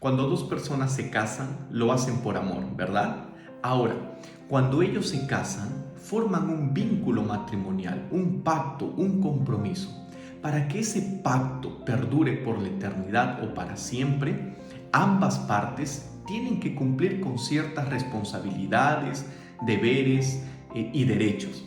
Cuando dos personas se casan, lo hacen por amor, ¿verdad? Ahora, cuando ellos se casan, forman un vínculo matrimonial, un pacto, un compromiso. Para que ese pacto perdure por la eternidad o para siempre, ambas partes tienen que cumplir con ciertas responsabilidades, deberes y derechos.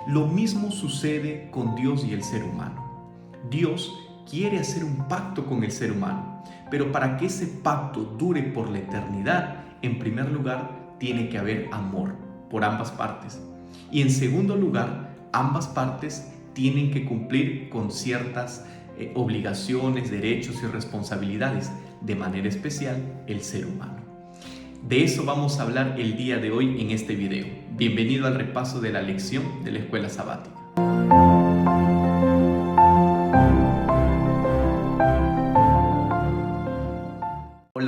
Lo mismo sucede con Dios y el ser humano. Dios quiere hacer un pacto con el ser humano, pero para que ese pacto dure por la eternidad, en primer lugar, tiene que haber amor por ambas partes. Y en segundo lugar, ambas partes tienen que cumplir con ciertas obligaciones, derechos y responsabilidades, de manera especial el ser humano. De eso vamos a hablar el día de hoy en este video. Bienvenido al repaso de la lección de la escuela sabática.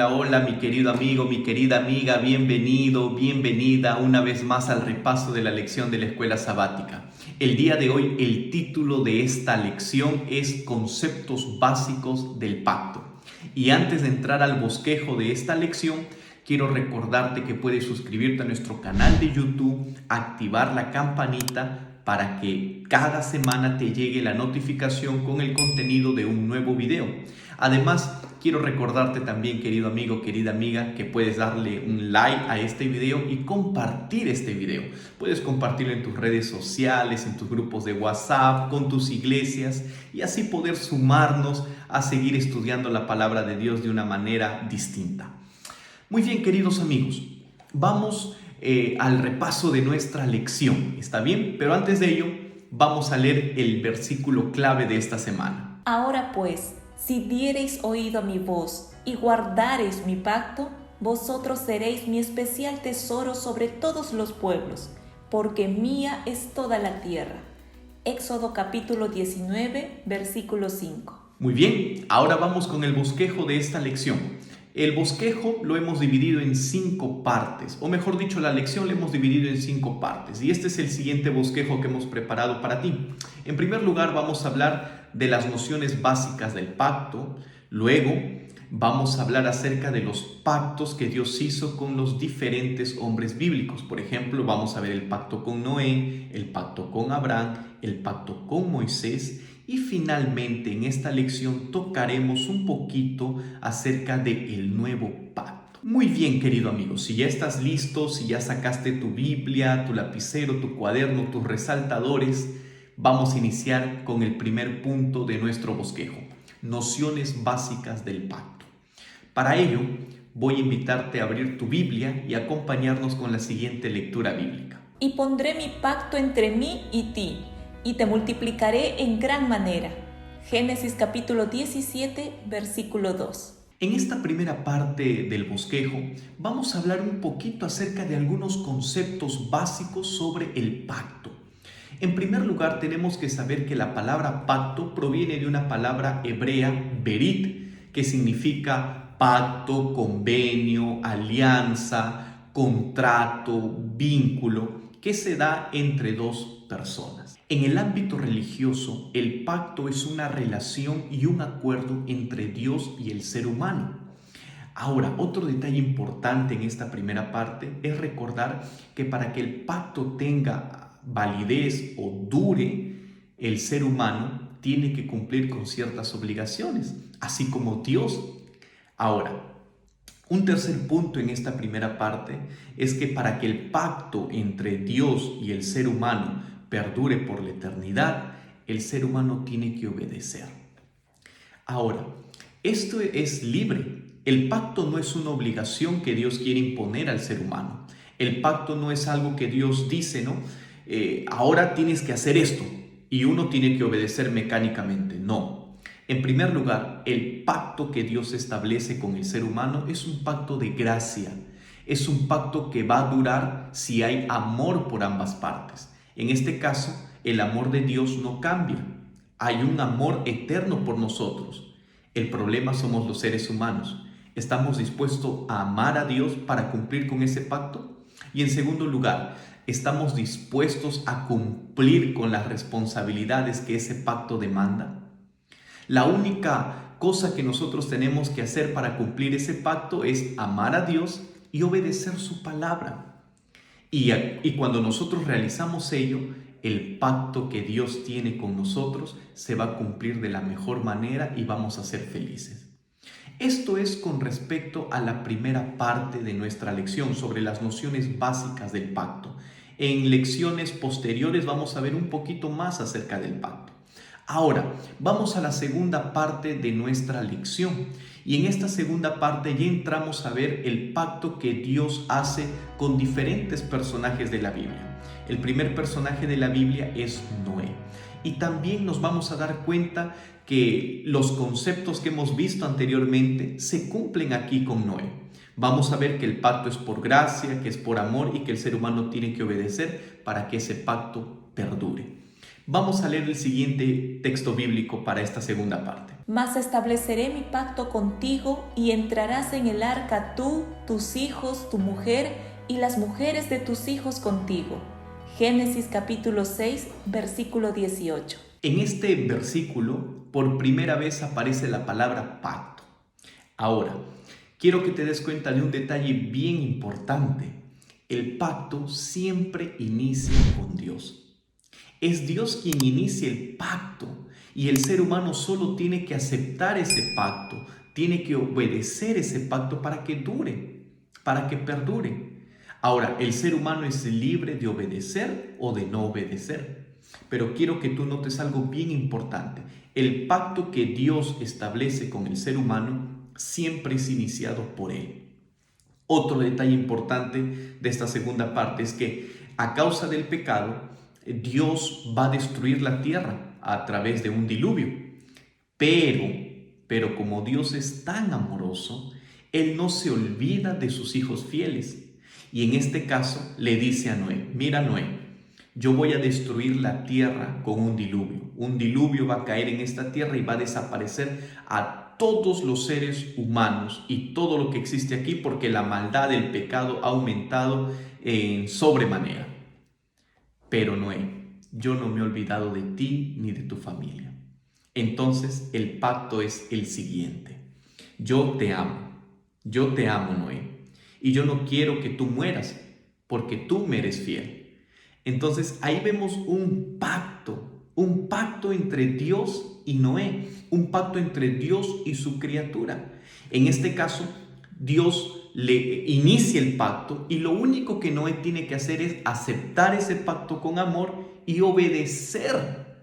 Hola, mi querido amigo, mi querida amiga, bienvenido, bienvenida una vez más al repaso de la lección de la escuela sabática. El día de hoy el título de esta lección es Conceptos básicos del pacto. Y antes de entrar al bosquejo de esta lección, quiero recordarte que puedes suscribirte a nuestro canal de YouTube, activar la campanita para que cada semana te llegue la notificación con el contenido de un nuevo video. Además, quiero recordarte también, querido amigo, querida amiga, que puedes darle un like a este video y compartir este video. Puedes compartirlo en tus redes sociales, en tus grupos de WhatsApp, con tus iglesias y así poder sumarnos a seguir estudiando la palabra de Dios de una manera distinta. Muy bien, queridos amigos, vamos al repaso de nuestra lección, ¿está bien? Pero antes de ello, vamos a leer el versículo clave de esta semana. Ahora pues, si diereis oído a mi voz y guardareis mi pacto, vosotros seréis mi especial tesoro sobre todos los pueblos, porque mía es toda la tierra. Éxodo capítulo 19, versículo 5. Muy bien, ahora vamos con el bosquejo de esta lección. El bosquejo lo hemos dividido en 5 partes, o mejor dicho, la lección la hemos dividido en 5 partes. Y este es el siguiente bosquejo que hemos preparado para ti. En primer lugar, vamos a hablar de las nociones básicas del pacto. Luego, vamos a hablar acerca de los pactos que Dios hizo con los diferentes hombres bíblicos. Por ejemplo, vamos a ver el pacto con Noé, el pacto con Abraham, el pacto con Moisés. Y finalmente en esta lección tocaremos un poquito acerca del nuevo pacto. Muy bien, querido amigo, si ya estás listo, si ya sacaste tu Biblia, tu lapicero, tu cuaderno, tus resaltadores, vamos a iniciar con el primer punto de nuestro bosquejo: nociones básicas del pacto. Para ello, voy a invitarte a abrir tu Biblia y acompañarnos con la siguiente lectura bíblica. Y pondré mi pacto entre mí y ti, y te multiplicaré en gran manera. Génesis capítulo 17, versículo 2. En esta primera parte del bosquejo vamos a hablar un poquito acerca de algunos conceptos básicos sobre el pacto. En primer lugar, tenemos que saber que la palabra pacto proviene de una palabra hebrea, berit, que significa pacto, convenio, alianza, contrato, vínculo, que se da entre dos personas. En el ámbito religioso, el pacto es una relación y un acuerdo entre Dios y el ser humano. Ahora, otro detalle importante en esta primera parte es recordar que para que el pacto tenga validez o dure, el ser humano tiene que cumplir con ciertas obligaciones, así como Dios. Ahora, un tercer punto en esta primera parte es que para que el pacto entre Dios y el ser humano perdure por la eternidad, el ser humano tiene que obedecer. Ahora, esto es libre. El pacto no es una obligación que Dios quiere imponer al ser humano. El pacto no es algo que Dios dice, ¿no? Ahora tienes que hacer esto y uno tiene que obedecer mecánicamente. No. En primer lugar, el pacto que Dios establece con el ser humano es un pacto de gracia. Es un pacto que va a durar si hay amor por ambas partes. En este caso, el amor de Dios no cambia. Hay un amor eterno por nosotros. El problema somos los seres humanos. ¿Estamos dispuestos a amar a Dios para cumplir con ese pacto? Y en segundo lugar, ¿estamos dispuestos a cumplir con las responsabilidades que ese pacto demanda? La única cosa que nosotros tenemos que hacer para cumplir ese pacto es amar a Dios y obedecer su palabra. Y cuando nosotros realizamos ello, el pacto que Dios tiene con nosotros se va a cumplir de la mejor manera y vamos a ser felices. Esto es con respecto a la primera parte de nuestra lección sobre las nociones básicas del pacto. En lecciones posteriores vamos a ver un poquito más acerca del pacto. Ahora, vamos a la segunda parte de nuestra lección. Y en esta segunda parte ya entramos a ver el pacto que Dios hace con diferentes personajes de la Biblia. El primer personaje de la Biblia es Noé. Y también nos vamos a dar cuenta que los conceptos que hemos visto anteriormente se cumplen aquí con Noé. Vamos a ver que el pacto es por gracia, que es por amor y que el ser humano tiene que obedecer para que ese pacto perdure. Vamos a leer el siguiente texto bíblico para esta segunda parte. Mas estableceré mi pacto contigo y entrarás en el arca tú, tus hijos, tu mujer y las mujeres de tus hijos contigo. Génesis capítulo 6, versículo 18. En este versículo, por primera vez aparece la palabra pacto. Ahora, quiero que te des cuenta de un detalle bien importante. El pacto siempre inicia con Dios. Es Dios quien inicia el pacto y el ser humano solo tiene que aceptar ese pacto, tiene que obedecer ese pacto para que dure, para que perdure. Ahora, el ser humano es libre de obedecer o de no obedecer, pero quiero que tú notes algo bien importante. El pacto que Dios establece con el ser humano siempre es iniciado por él. Otro detalle importante de esta segunda parte es que a causa del pecado, Dios va a destruir la tierra a través de un diluvio. Pero como Dios es tan amoroso, Él no se olvida de sus hijos fieles. Y en este caso le dice a Noé, mira Noé, yo voy a destruir la tierra con un diluvio. Un diluvio va a caer en esta tierra y va a desaparecer a todos los seres humanos y todo lo que existe aquí porque la maldad del pecado ha aumentado en sobremanera. Pero Noé, yo no me he olvidado de ti ni de tu familia. Entonces el pacto es el siguiente. Yo te amo Noé, y yo no quiero que tú mueras porque tú me eres fiel. Entonces ahí vemos un pacto entre Dios y Noé, un pacto entre Dios y su criatura. En este caso, Dios le inicia el pacto y lo único que Noé tiene que hacer es aceptar ese pacto con amor y obedecer.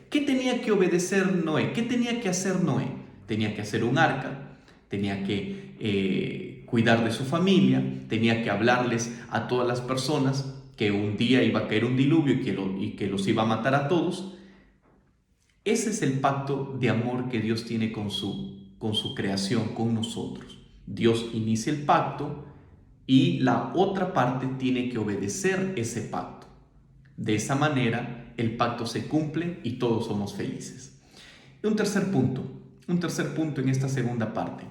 ¿Qué tenía que obedecer Noé? ¿Qué tenía que hacer Noé? Tenía que hacer un arca, tenía que cuidar de su familia, tenía que hablarles a todas las personas que un día iba a caer un diluvio y que los iba a matar a todos. Ese es el pacto de amor que Dios tiene con su creación, con nosotros. Dios inicia el pacto y la otra parte tiene que obedecer ese pacto. De esa manera el pacto se cumple y todos somos felices. Y un tercer punto en esta segunda parte.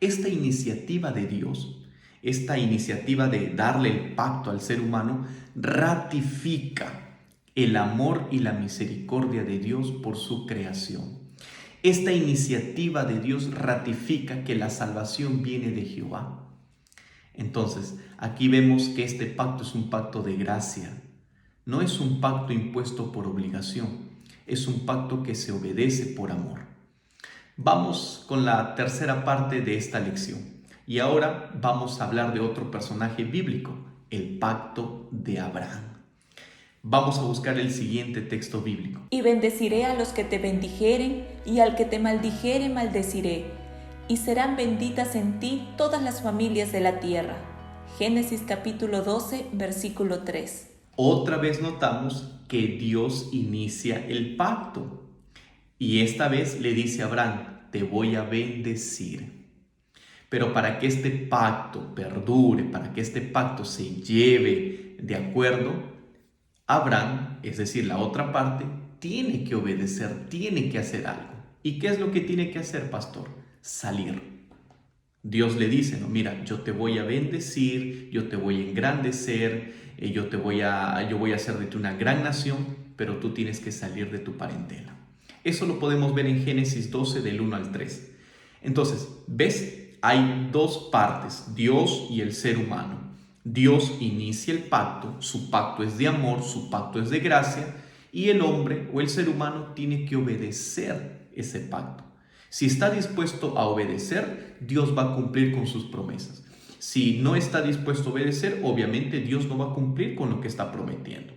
Esta iniciativa de Dios, esta iniciativa de darle el pacto al ser humano, ratifica el amor y la misericordia de Dios por su creación. Esta iniciativa de Dios ratifica que la salvación viene de Jehová. Entonces, aquí vemos que este pacto es un pacto de gracia. No es un pacto impuesto por obligación, es un pacto que se obedece por amor. Vamos con la tercera parte de esta lección. Y ahora vamos a hablar de otro personaje bíblico, el pacto de Abraham. Vamos a buscar el siguiente texto bíblico. Y bendeciré a los que te bendijeren, y al que te maldijere maldeciré, y serán benditas en ti todas las familias de la tierra. Génesis capítulo 12, versículo 3. Otra vez notamos que Dios inicia el pacto. Y esta vez le dice a Abraham, te voy a bendecir. Pero para que este pacto perdure, para que este pacto se lleve de acuerdo, Abraham, es decir, la otra parte, tiene que obedecer, tiene que hacer algo. ¿Y qué es lo que tiene que hacer, pastor? Salir. Dios le dice, no, mira, yo te voy a bendecir, yo te voy a engrandecer, yo voy a hacer de ti una gran nación, pero tú tienes que salir de tu parentela. Eso lo podemos ver en Génesis 12 del 1 al 3. Entonces, ¿ves? Hay dos partes, Dios y el ser humano. Dios inicia el pacto, su pacto es de amor, su pacto es de gracia, y el hombre o el ser humano tiene que obedecer ese pacto. Si está dispuesto a obedecer, Dios va a cumplir con sus promesas. Si no está dispuesto a obedecer, obviamente Dios no va a cumplir con lo que está prometiendo.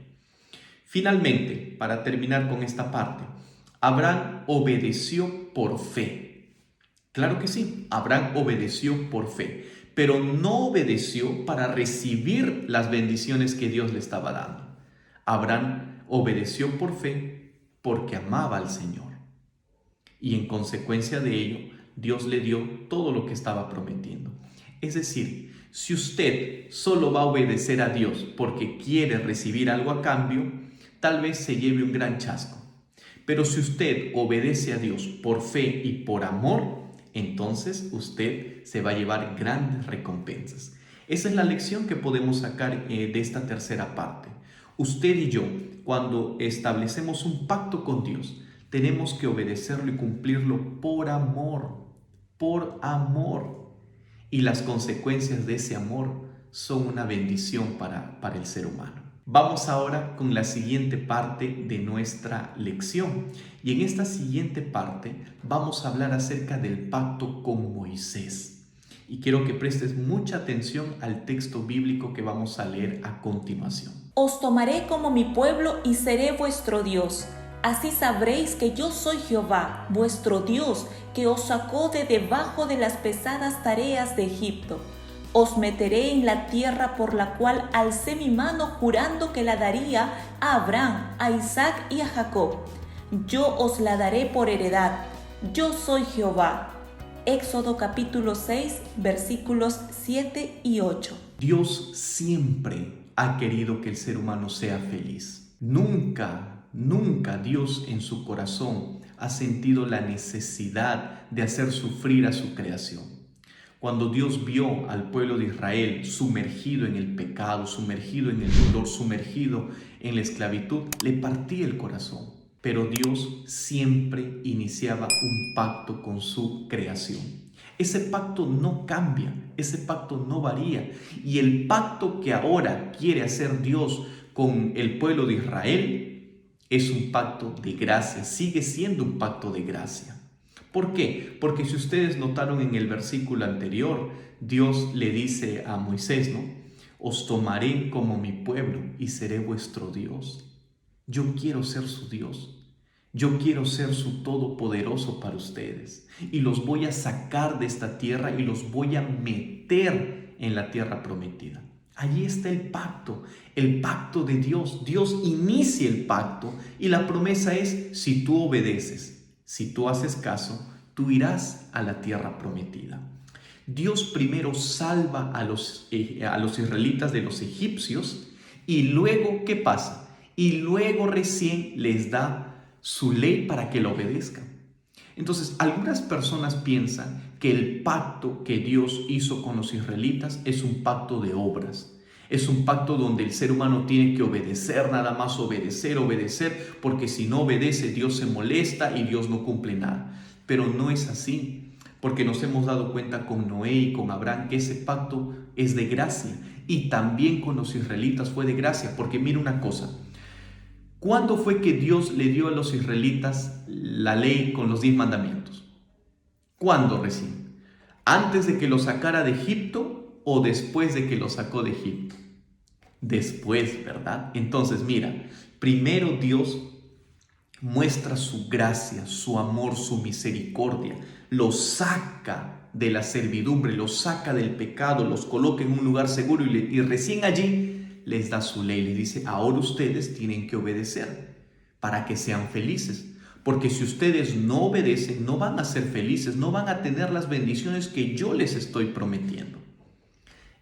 Finalmente, para terminar con esta parte, Abraham obedeció por fe. Claro que sí, Abraham obedeció por fe, pero no obedeció para recibir las bendiciones que Dios le estaba dando. Abraham obedeció por fe porque amaba al Señor. Y en consecuencia de ello, Dios le dio todo lo que estaba prometiendo. Es decir, si usted solo va a obedecer a Dios porque quiere recibir algo a cambio, tal vez se lleve un gran chasco. Pero si usted obedece a Dios por fe y por amor, entonces usted se va a llevar grandes recompensas. Esa es la lección que podemos sacar de esta tercera parte. Usted y yo, cuando establecemos un pacto con Dios, tenemos que obedecerlo y cumplirlo por amor, por amor. Y las consecuencias de ese amor son una bendición para el ser humano. Vamos ahora con la siguiente parte de nuestra lección. Y en esta siguiente parte vamos a hablar acerca del pacto con Moisés. Y quiero que prestes mucha atención al texto bíblico que vamos a leer a continuación. Os tomaré como mi pueblo y seré vuestro Dios. Así sabréis que yo soy Jehová, vuestro Dios, que os sacó de debajo de las pesadas tareas de Egipto. Os meteré en la tierra por la cual alcé mi mano jurando que la daría a Abraham, a Isaac y a Jacob. Yo os la daré por heredad. Yo soy Jehová. Éxodo capítulo 6, versículos 7 y 8. Dios siempre ha querido que el ser humano sea feliz. Nunca Dios en su corazón ha sentido la necesidad de hacer sufrir a su creación. Cuando Dios vio al pueblo de Israel sumergido en el pecado, sumergido en el dolor, sumergido en la esclavitud, le partía el corazón. Pero Dios siempre iniciaba un pacto con su creación. Ese pacto no cambia, ese pacto no varía. Y el pacto que ahora quiere hacer Dios con el pueblo de Israel es un pacto de gracia, sigue siendo un pacto de gracia. ¿Por qué? Porque si ustedes notaron en el versículo anterior, Dios le dice a Moisés, ¿no? Os tomaré como mi pueblo y seré vuestro Dios. Yo quiero ser su Dios. Yo quiero ser su todopoderoso para ustedes. Y los voy a sacar de esta tierra y los voy a meter en la tierra prometida. Allí está el pacto de Dios. Dios inicia el pacto y la promesa es, si tú obedeces, si tú haces caso, tú irás a la tierra prometida. Dios primero salva a los israelitas de los egipcios y luego, ¿qué pasa? Y luego recién les da su ley para que la obedezcan. Entonces, algunas personas piensan que el pacto que Dios hizo con los israelitas es un pacto de obras. Es un pacto donde el ser humano tiene que obedecer, nada más obedecer, porque si no obedece, Dios se molesta y Dios no cumple nada. Pero no es así, porque nos hemos dado cuenta con Noé y con Abraham que ese pacto es de gracia. Y también con los israelitas fue de gracia, porque mira una cosa. ¿Cuándo fue que Dios le dio a los israelitas la ley con los 10 mandamientos? ¿Cuándo recién? ¿Antes de que los sacara de Egipto o después de que los sacó de Egipto? Después, ¿verdad? Entonces, mira, primero Dios muestra su gracia, su amor, su misericordia, los saca de la servidumbre, los saca del pecado, los coloca en un lugar seguro y recién allí les da su ley, les dice, ahora ustedes tienen que obedecer para que sean felices. Porque si ustedes no obedecen, no van a ser felices, no van a tener las bendiciones que yo les estoy prometiendo.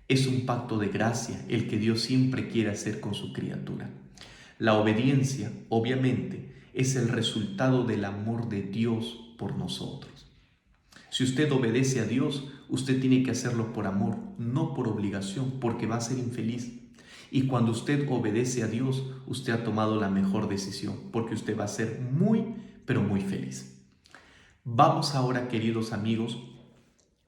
Es un pacto de gracia el que Dios siempre quiere hacer con su criatura. La obediencia, obviamente, es el resultado del amor de Dios por nosotros. Si usted obedece a Dios, usted tiene que hacerlo por amor, no por obligación, porque va a ser infeliz. Y cuando usted obedece a Dios, usted ha tomado la mejor decisión, porque usted va a ser muy, pero muy feliz. Vamos ahora, queridos amigos,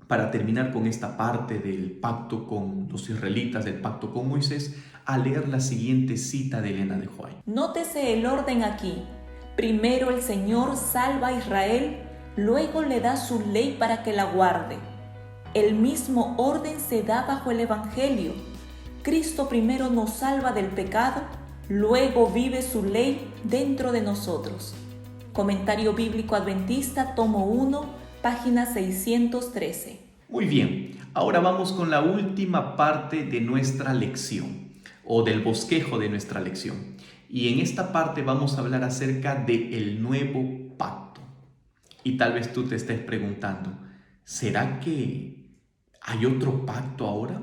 para terminar con esta parte del pacto con los israelitas, del pacto con Moisés, a leer la siguiente cita de Elena de White. Nótese el orden aquí. Primero el Señor salva a Israel, luego le da su ley para que la guarde. El mismo orden se da bajo el Evangelio. Cristo primero nos salva del pecado, luego vive su ley dentro de nosotros. Comentario Bíblico Adventista, tomo 1, página 613. Muy bien, ahora vamos con la última parte de nuestra lección, o del bosquejo de nuestra lección. Y en esta parte vamos a hablar acerca del nuevo pacto. Y tal vez tú te estés preguntando, ¿será que hay otro pacto ahora?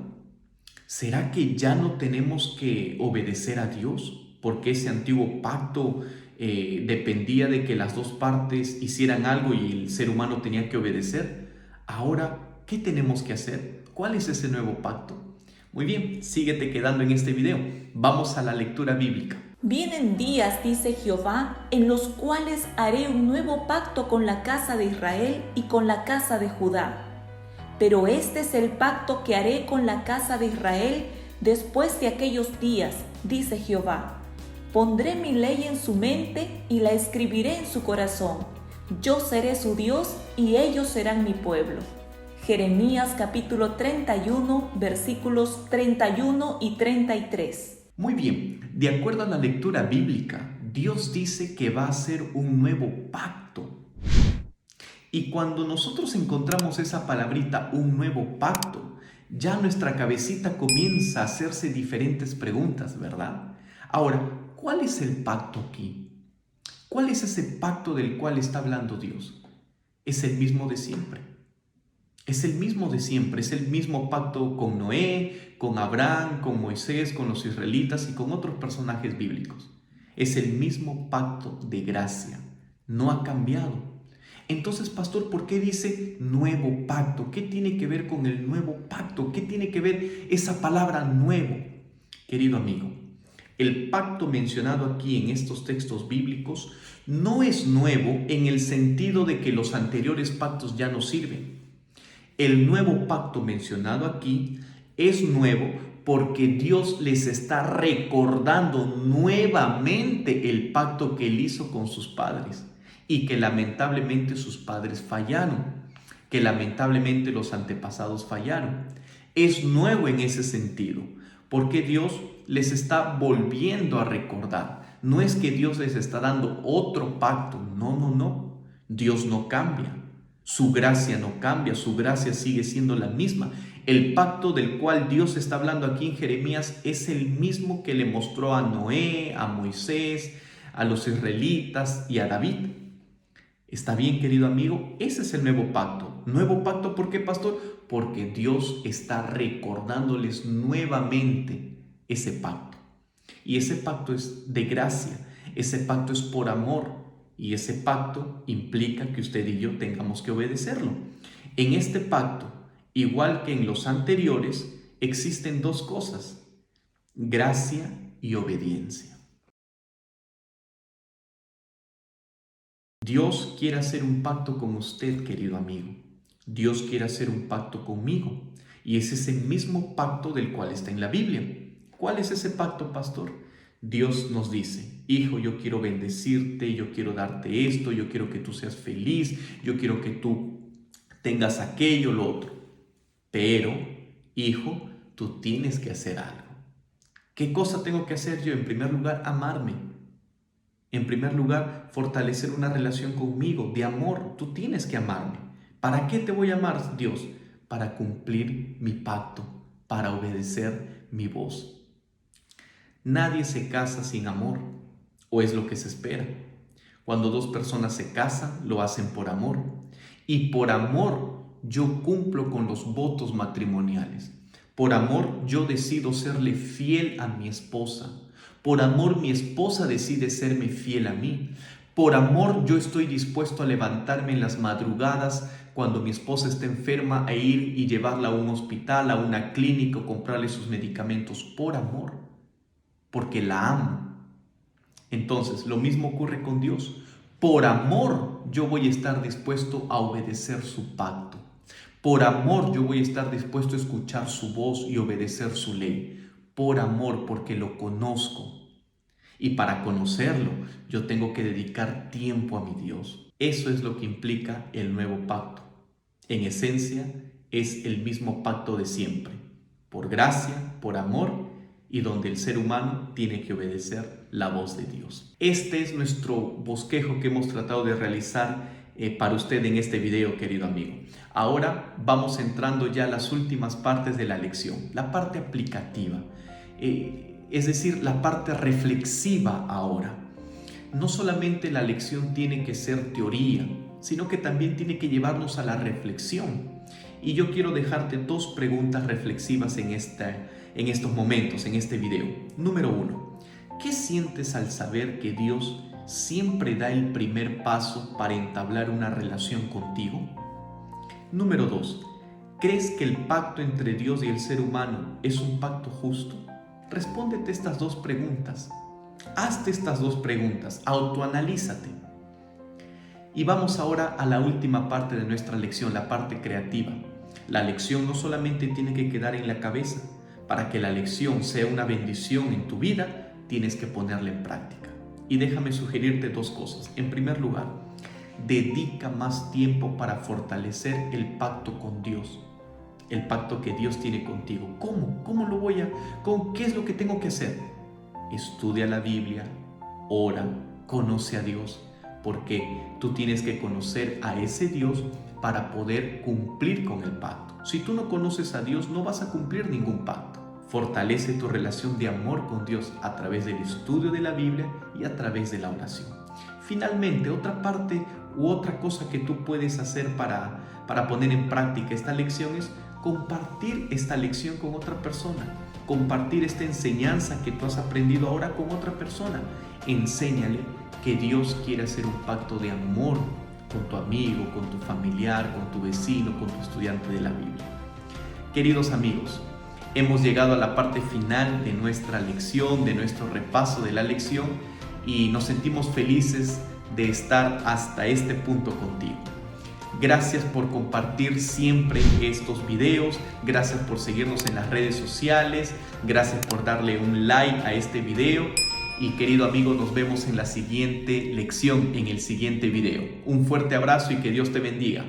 ¿Será que ya no tenemos que obedecer a Dios? Porque ese antiguo pacto dependía de que las dos partes hicieran algo y el ser humano tenía que obedecer. Ahora, ¿qué tenemos que hacer? ¿Cuál es ese nuevo pacto? Muy bien, síguete quedando en este video. Vamos a la lectura bíblica. Vienen días, dice Jehová, en los cuales haré un nuevo pacto con la casa de Israel y con la casa de Judá. Pero este es el pacto que haré con la casa de Israel después de aquellos días, dice Jehová. Pondré mi ley en su mente y la escribiré en su corazón. Yo seré su Dios y ellos serán mi pueblo. Jeremías capítulo 31, versículos 31 y 33. Muy bien, de acuerdo a la lectura bíblica, Dios dice que va a hacer un nuevo pacto. Y cuando nosotros encontramos esa palabrita, un nuevo pacto, ya nuestra cabecita comienza a hacerse diferentes preguntas, ¿verdad? Ahora, ¿cuál es el pacto aquí? ¿Cuál es ese pacto del cual está hablando Dios? Es el mismo de siempre. Es el mismo de siempre, es el mismo pacto con Noé, con Abraham, con Moisés, con los israelitas y con otros personajes bíblicos. Es el mismo pacto de gracia, no ha cambiado. Entonces, pastor, ¿por qué dice nuevo pacto? ¿Qué tiene que ver con el nuevo pacto? ¿Qué tiene que ver esa palabra nuevo? Querido amigo, el pacto mencionado aquí en estos textos bíblicos no es nuevo en el sentido de que los anteriores pactos ya no sirven. El nuevo pacto mencionado aquí es nuevo porque Dios les está recordando nuevamente el pacto que Él hizo con sus padres y que lamentablemente sus padres fallaron, que lamentablemente los antepasados fallaron. Es nuevo en ese sentido, porque Dios les está volviendo a recordar. No es que Dios les está dando otro pacto, no. Dios no cambia. Su gracia no cambia, su gracia sigue siendo la misma. El pacto del cual Dios está hablando aquí en Jeremías es el mismo que le mostró a Noé, a Moisés, a los israelitas y a David. ¿Está bien, querido amigo? Ese es el nuevo pacto. ¿Nuevo pacto por qué, pastor? Porque Dios está recordándoles nuevamente ese pacto. Y ese pacto es de gracia, ese pacto es por amor. Y ese pacto implica que usted y yo tengamos que obedecerlo. En este pacto, igual que en los anteriores, existen dos cosas: gracia y obediencia. Dios quiere hacer un pacto con usted, querido amigo. Dios quiere hacer un pacto conmigo. Y es ese mismo pacto del cual está en la Biblia. ¿Cuál es ese pacto, pastor? Dios nos dice: hijo, yo quiero bendecirte, yo quiero darte esto, yo quiero que tú seas feliz, yo quiero que tú tengas aquello, lo otro. Pero, hijo, tú tienes que hacer algo. ¿Qué cosa tengo que hacer yo? En primer lugar, amarme. En primer lugar, fortalecer una relación conmigo de amor. Tú tienes que amarme. ¿Para qué te voy a amar, Dios? Para cumplir mi pacto, para obedecer mi voz. Nadie se casa sin amor, o es lo que se espera. Cuando dos personas se casan, lo hacen por amor. Y por amor yo cumplo con los votos matrimoniales. Por amor yo decido serle fiel a mi esposa. Por amor mi esposa decide serme fiel a mí. Por amor yo estoy dispuesto a levantarme en las madrugadas cuando mi esposa está enferma e ir y llevarla a un hospital, a una clínica o comprarle sus medicamentos. Por amor, porque la amo. Entonces, lo mismo ocurre con Dios. Por amor yo voy a estar dispuesto a obedecer su pacto. Por amor yo voy a estar dispuesto a escuchar su voz y obedecer su ley. Por amor, porque lo conozco. Y para conocerlo, yo tengo que dedicar tiempo a mi Dios. Eso es lo que implica el nuevo pacto. En esencia, es el mismo pacto de siempre. Por gracia, por amor, y donde el ser humano tiene que obedecer la voz de Dios. Este es nuestro bosquejo que hemos tratado de realizar para usted en este video, querido amigo. Ahora vamos entrando ya a las últimas partes de la lección, la parte aplicativa, es decir, la parte reflexiva ahora. No solamente la lección tiene que ser teoría, sino que también tiene que llevarnos a la reflexión. Y yo quiero dejarte dos preguntas reflexivas en estos momentos, en este video. Número 1. ¿Qué sientes al saber que Dios siempre da el primer paso para entablar una relación contigo? Número 2. ¿Crees que el pacto entre Dios y el ser humano es un pacto justo? Respóndete estas dos preguntas. Hazte estas dos preguntas, autoanalízate. Y vamos ahora a la última parte de nuestra lección, la parte creativa. La lección no solamente tiene que quedar en la cabeza. Para que la lección sea una bendición en tu vida, tienes que ponerla en práctica. Y déjame sugerirte dos cosas. En primer lugar, dedica más tiempo para fortalecer el pacto con Dios. El pacto que Dios tiene contigo. ¿Cómo? ¿Qué es lo que tengo que hacer? Estudia la Biblia, ora, conoce a Dios, porque tú tienes que conocer a ese Dios para poder cumplir con el pacto. Si tú no conoces a Dios, no vas a cumplir ningún pacto. Fortalece tu relación de amor con Dios a través del estudio de la Biblia y a través de la oración. Finalmente, otra parte u otra cosa que tú puedes hacer para poner en práctica esta lección es compartir esta lección con otra persona. Compartir esta enseñanza que tú has aprendido ahora con otra persona. Enséñale que Dios quiere hacer un pacto de amor con tu amigo, con tu familiar, con tu vecino, con tu estudiante de la Biblia. Queridos amigos, hemos llegado a la parte final de nuestra lección, de nuestro repaso de la lección, y nos sentimos felices de estar hasta este punto contigo. Gracias por compartir siempre estos videos, gracias por seguirnos en las redes sociales, gracias por darle un like a este video. Y querido amigo, nos vemos en la siguiente lección, en el siguiente video. Un fuerte abrazo y que Dios te bendiga.